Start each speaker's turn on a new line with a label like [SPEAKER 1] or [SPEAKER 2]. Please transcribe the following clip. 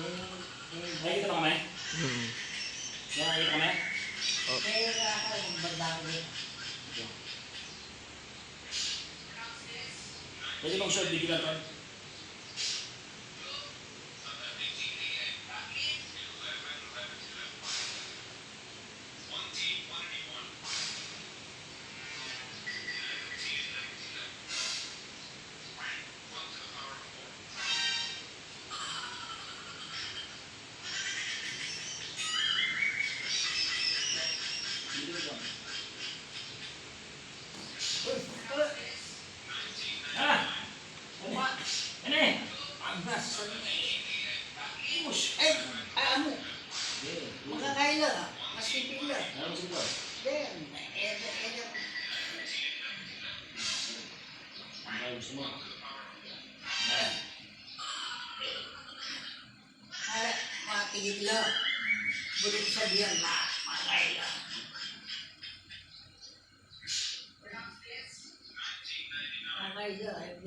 [SPEAKER 1] Nakikita mo kami? Yan, nakikita kami? Pwede bang short video lang, Tol? Gusto mo?
[SPEAKER 2] Matigil lang. Bulit sabihan na, makakaila. Makakaila.